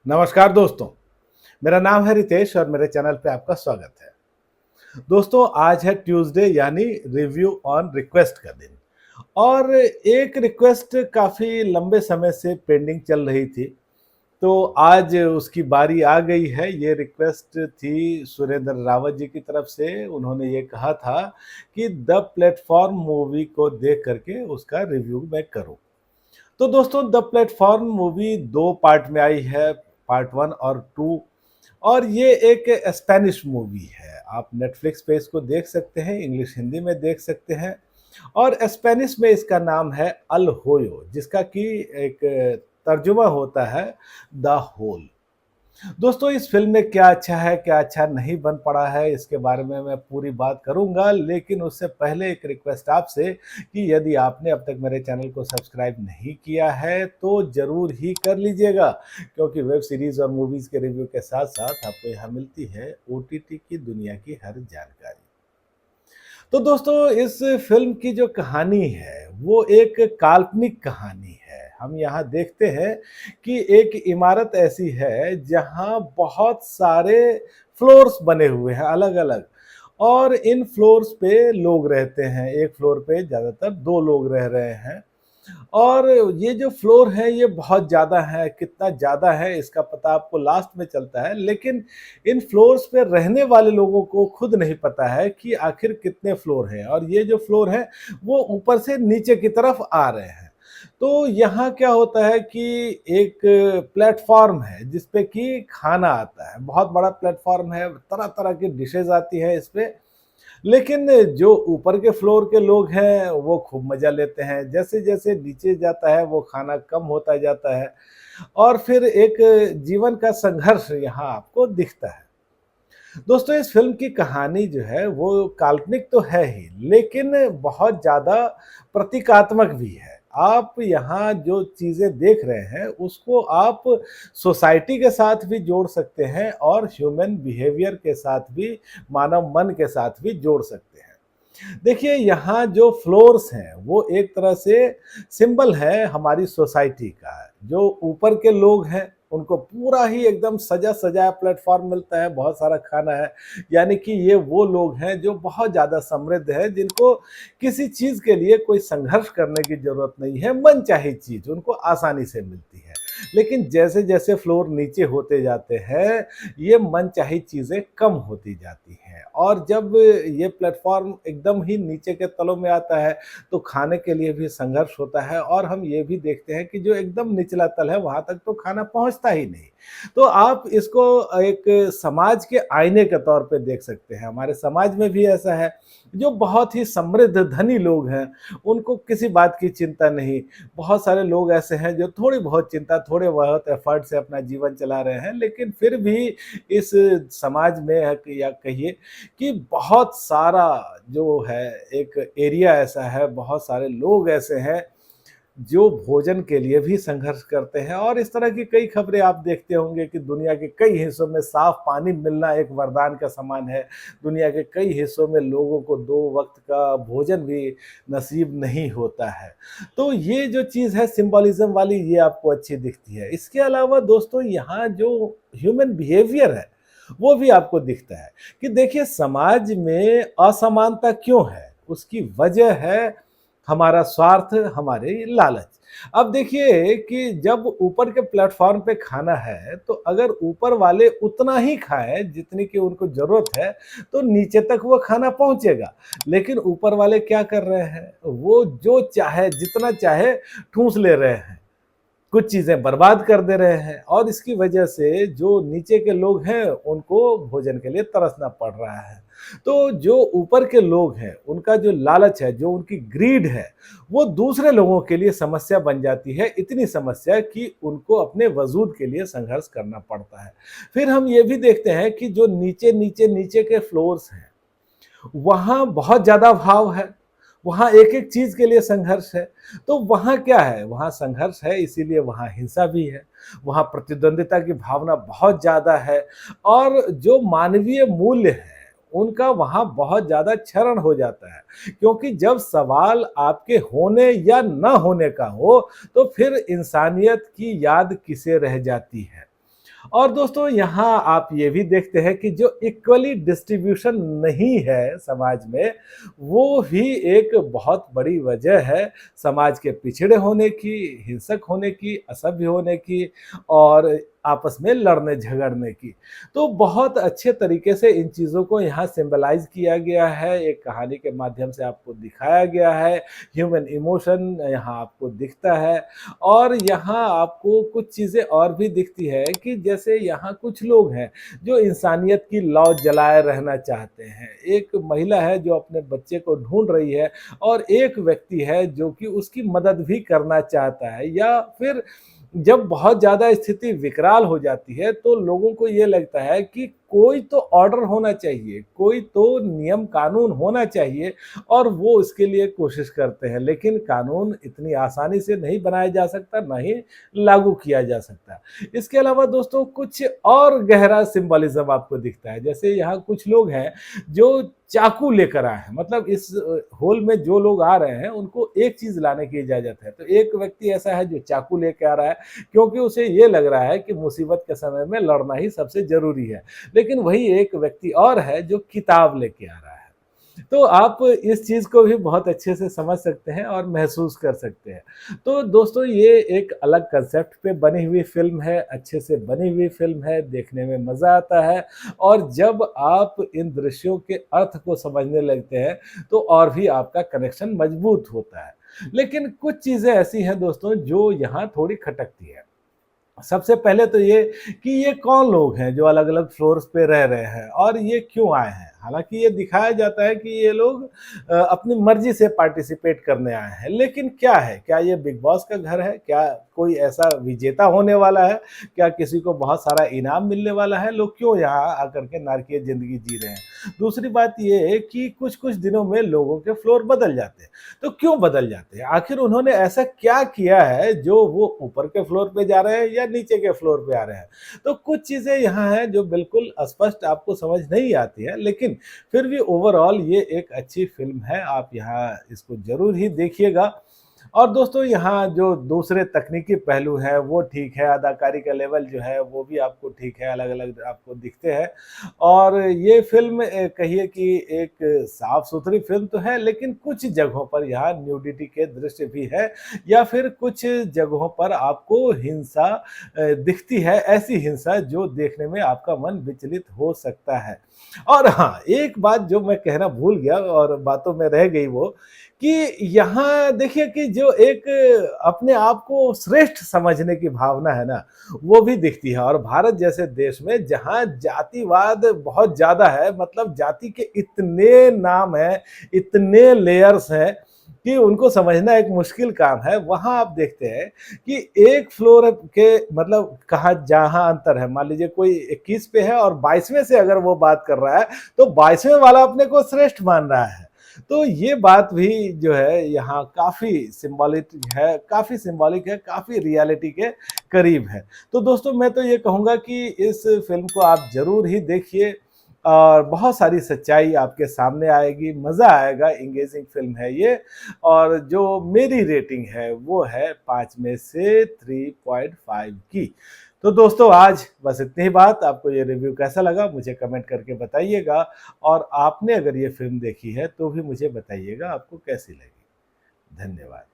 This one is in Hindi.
नमस्कार दोस्तों, मेरा नाम है रितेश और मेरे चैनल पे आपका स्वागत है। दोस्तों, आज है ट्यूसडे यानी रिव्यू ऑन रिक्वेस्ट का दिन और एक रिक्वेस्ट काफ़ी लंबे समय से पेंडिंग चल रही थी, तो आज उसकी बारी आ गई है। ये रिक्वेस्ट थी सुरेंद्र रावत जी की तरफ से। उन्होंने ये कहा था कि द प्लेटफ़ॉर्म मूवी को देख कर के उसका रिव्यू मैं करूँ। तो दोस्तों, द प्लेटफ़ॉर्म मूवी 2 पार्ट में आई है, पार्ट 1 और 2। और ये एक स्पेनिश मूवी है। आप नेटफ्लिक्स पे इसको देख सकते हैं, इंग्लिश हिंदी में देख सकते हैं और स्पेनिश में इसका नाम है अल होयो, जिसका कि एक तर्जुमा होता है द होल। दोस्तों, इस फ़िल्म में क्या अच्छा है, क्या अच्छा नहीं बन पड़ा है, इसके बारे में मैं पूरी बात करूँगा, लेकिन उससे पहले एक रिक्वेस्ट आपसे कि यदि आपने अब तक मेरे चैनल को सब्सक्राइब नहीं किया है, तो ज़रूर ही कर लीजिएगा, क्योंकि वेब सीरीज़ और मूवीज़ के रिव्यू के साथ-साथ आपको यहाँ मिलती है ओटीटी की दुनिया की हर जानकारी। तो दोस्तों, इस फ़िल्म की जो कहानी है, वो एक काल्पनिक कहानी है। हम यहाँ देखते हैं कि एक इमारत ऐसी है, जहाँ बहुत सारे फ्लोर्स बने हुए हैं अलग-अलग और इन फ्लोर्स पे लोग रहते हैं। एक फ्लोर पे ज़्यादातर 2 लोग रह रहे हैं और ये जो फ्लोर है ये बहुत ज़्यादा है, कितना ज़्यादा है इसका पता आपको लास्ट में चलता है, लेकिन इन फ्लोर्स पे रहने वाले लोगों को खुद नहीं पता है कि आखिर कितने फ्लोर हैं और ये जो फ्लोर है वो ऊपर से नीचे की तरफ आ रहे हैं। तो यहाँ क्या होता है कि एक प्लेटफ़ॉर्म है जिस पे कि खाना आता है, बहुत बड़ा प्लेटफ़ॉर्म है, तरह-तरह की डिशेज़ आती हैं इस पे। लेकिन जो ऊपर के फ्लोर के लोग हैं, वो खूब मज़ा लेते हैं। जैसे-जैसे नीचे जाता है, वो खाना कम होता जाता है और फिर एक जीवन का संघर्ष यहाँ आपको दिखता है। दोस्तों, इस फ़िल्म की कहानी जो है, वो काल्पनिक तो है ही, लेकिन बहुत ज़्यादा प्रतीकात्मक भी है। आप यहाँ जो चीज़ें देख रहे हैं, उसको आप सोसाइटी के साथ भी जोड़ सकते हैं और ह्यूमन बिहेवियर के साथ भी, मानव मन के साथ भी जोड़ सकते हैं। देखिए, यहाँ जो फ्लोर्स हैं, वो एक तरह से सिंबल है हमारी सोसाइटी का। जो ऊपर के लोग हैं, उनको पूरा ही एकदम सजा-सजाया प्लेटफ़ॉर्म मिलता है, बहुत सारा खाना है। यानी कि ये वो लोग हैं जो बहुत ज़्यादा समृद्ध हैं, जिनको किसी चीज़ के लिए कोई संघर्ष करने की ज़रूरत नहीं है, मनचाही चीज़ उनको आसानी से मिलती है। लेकिन जैसे-जैसे फ्लोर नीचे होते जाते हैं, ये मनचाही चीज़ें कम होती जाती हैं और जब ये प्लेटफ़ॉर्म एकदम ही नीचे के तलों में आता है, तो खाने के लिए भी संघर्ष होता है और हम ये भी देखते हैं कि जो एकदम निचला तल है, वहाँ तक तो खाना पहुँचता ही नहीं। तो आप इसको एक समाज के आईने के तौर पे देख सकते हैं। हमारे समाज में भी ऐसा है, जो बहुत ही समृद्ध धनी लोग हैं, उनको किसी बात की चिंता नहीं। बहुत सारे लोग ऐसे हैं जो थोड़ी बहुत चिंता, थोड़े बहुत एफर्ट से अपना जीवन चला रहे हैं, लेकिन फिर भी इस समाज में या कहिए कि बहुत सारा जो है एक एरिया ऐसा है, बहुत सारे लोग ऐसे हैं जो भोजन के लिए भी संघर्ष करते हैं और इस तरह की कई खबरें आप देखते होंगे कि दुनिया के कई हिस्सों में साफ पानी मिलना एक वरदान का समान है। दुनिया के कई हिस्सों में लोगों को 2 वक़्त का भोजन भी नसीब नहीं होता है। तो ये जो चीज़ है सिंबोलिज़्म वाली, ये आपको अच्छी दिखती है। इसके अलावा दोस्तों, यहाँ जो ह्यूमन बिहेवियर है, वो भी आपको दिखता है कि देखिए, समाज में असमानता क्यों है? उसकी वजह है हमारा स्वार्थ, हमारे लालच। अब देखिए कि जब ऊपर के प्लेटफ़ॉर्म पे खाना है, तो अगर ऊपर वाले उतना ही खाएँ जितनी की उनको ज़रूरत है, तो नीचे तक वो खाना पहुँचेगा। लेकिन ऊपर वाले क्या कर रहे हैं? वो जो चाहे, जितना चाहे ठूँस ले रहे हैं। कुछ चीज़ें बर्बाद कर दे रहे हैं और इसकी वजह से जो नीचे के लोग हैं, उनको भोजन के लिए तरसना पड़ रहा है। तो जो ऊपर के लोग हैं, उनका जो लालच है, जो उनकी ग्रीड है, वो दूसरे लोगों के लिए समस्या बन जाती है, इतनी समस्या कि उनको अपने वजूद के लिए संघर्ष करना पड़ता है। फिर हम ये भी देखते हैं कि जो नीचे के फ्लोर्स हैं, वहाँ बहुत ज़्यादा भाव है, वहाँ एक-एक चीज़ के लिए संघर्ष है। तो वहाँ क्या है? वहाँ संघर्ष है, इसीलिए वहाँ हिंसा भी है, वहाँ प्रतिद्वंदिता की भावना बहुत ज़्यादा है और जो मानवीय मूल्य हैं, उनका वहाँ बहुत ज़्यादा क्षरण हो जाता है। क्योंकि जब सवाल आपके होने या ना होने का हो, तो फिर इंसानियत की याद किसे रह जाती है? और दोस्तों यहाँ आप ये भी देखते हैं कि जो इक्वली डिस्ट्रीब्यूशन नहीं है समाज में, वो भी एक बहुत बड़ी वजह है समाज के पिछड़े होने की, हिंसक होने की, असभ्य होने की और आपस में लड़ने झगड़ने की। तो बहुत अच्छे तरीके से इन चीज़ों को यहाँ सिंबलाइज़ किया गया है, एक कहानी के माध्यम से आपको दिखाया गया है, ह्यूमन इमोशन यहाँ आपको दिखता है। और यहाँ आपको कुछ चीज़ें और भी दिखती है कि जैसे यहाँ कुछ लोग हैं जो इंसानियत की लौ जलाए रहना चाहते हैं। एक महिला है जो अपने बच्चे को ढूँढ रही है और एक व्यक्ति है जो कि उसकी मदद भी करना चाहता है, या फिर जब बहुत ज़्यादा स्थिति विकराल हो जाती है तो लोगों को ये लगता है कि कोई तो ऑर्डर होना चाहिए, कोई तो नियम कानून होना चाहिए और वो इसके लिए कोशिश करते हैं। लेकिन कानून इतनी आसानी से नहीं बनाया जा सकता, ना ही लागू किया जा सकता। इसके अलावा दोस्तों कुछ और गहरा सिंबॉलिज़्म आपको दिखता है। जैसे यहाँ कुछ लोग हैं जो चाकू लेकर आए हैं, मतलब इस हॉल में जो लोग आ रहे हैं उनको एक चीज़ लाने की इजाज़त है। तो एक व्यक्ति ऐसा है जो चाकू लेके आ रहा है क्योंकि उसे ये लग रहा है कि मुसीबत के समय में लड़ना ही सबसे ज़रूरी है। लेकिन वही एक व्यक्ति और है जो किताब लेके आ रहा है। तो आप इस चीज़ को भी बहुत अच्छे से समझ सकते हैं और महसूस कर सकते हैं। तो दोस्तों ये एक अलग कांसेप्ट पे बनी हुई फ़िल्म है, अच्छे से बनी हुई फ़िल्म है, देखने में मज़ा आता है और जब आप इन दृश्यों के अर्थ को समझने लगते हैं, तो और भी आपका कनेक्शन मजबूत होता है। लेकिन कुछ चीज़ें ऐसी हैं दोस्तों जो यहाँ थोड़ी खटकती हैं। सबसे पहले तो ये कि ये कौन लोग हैं जो अलग-अलग फ्लोर्स पे रह रहे हैं और ये क्यों आए हैं? हालाँकि ये दिखाया जाता है कि ये लोग अपनी मर्ज़ी से पार्टिसिपेट करने आए हैं। लेकिन क्या है? क्या ये बिग बॉस का घर है? क्या कोई ऐसा विजेता होने वाला है? क्या किसी को बहुत सारा इनाम मिलने वाला है? लोग क्यों यहाँ आकर के नारकीय ज़िंदगी जी रहे हैं? दूसरी बात ये है कि कुछ-कुछ दिनों में लोगों के फ्लोर बदल जाते हैं। तो क्यों बदल जाते हैं? आखिर उन्होंने ऐसा क्या किया है जो वो ऊपर के फ्लोर पे जा रहे हैं या नीचे के फ्लोर पे आ रहे हैं? तो कुछ चीज़ें यहाँ हैं जो बिल्कुल स्पष्ट आपको समझ नहीं आती है, लेकिन फिर भी ओवरऑल ये एक अच्छी फ़िल्म है। आप यहाँ इसको ज़रूर ही देखिएगा। और दोस्तों यहाँ जो दूसरे तकनीकी पहलू हैं वो ठीक है, अदाकारी का लेवल जो है वो भी आपको ठीक है, अलग-अलग आपको दिखते हैं। और ये फ़िल्म कहिए कि एक साफ-सुथरी फ़िल्म तो है, लेकिन कुछ जगहों पर यहाँ न्यूडिटी के दृश्य भी है या फिर कुछ जगहों पर आपको हिंसा दिखती है, ऐसी हिंसा जो देखने में आपका मन विचलित हो सकता है। और हाँ, एक बात जो मैं कहना भूल गया और बातों में रह गई वो, कि यहाँ देखिए कि जो एक अपने आप को श्रेष्ठ समझने की भावना है ना, वो भी दिखती है। और भारत जैसे देश में जहाँ जातिवाद बहुत ज़्यादा है, मतलब जाति के इतने नाम हैं, इतने लेयर्स हैं कि उनको समझना एक मुश्किल काम है। वहाँ आप देखते हैं कि एक फ्लोर के मतलब कहाँ जहाँ अंतर है, मान लीजिए कोई 21 पे है और 22वें से अगर वो बात कर रहा है, तो 22वें वाला अपने को श्रेष्ठ मान रहा है। तो ये बात भी जो है यहाँ काफ़ी सिंबॉलिक है, काफ़ी रियलिटी के करीब है। तो दोस्तों मैं तो ये कहूँगा कि इस फ़िल्म को आप ज़रूर ही देखिए और बहुत सारी सच्चाई आपके सामने आएगी, मज़ा आएगा, एंगेजिंग फ़िल्म है ये। और जो मेरी रेटिंग है वो है 5 में से 3.5 की। तो दोस्तों आज बस इतनी ही बात। आपको ये रिव्यू कैसा लगा मुझे कमेंट करके बताइएगा और आपने अगर ये फ़िल्म देखी है तो भी मुझे बताइएगा आपको कैसी लगी। धन्यवाद।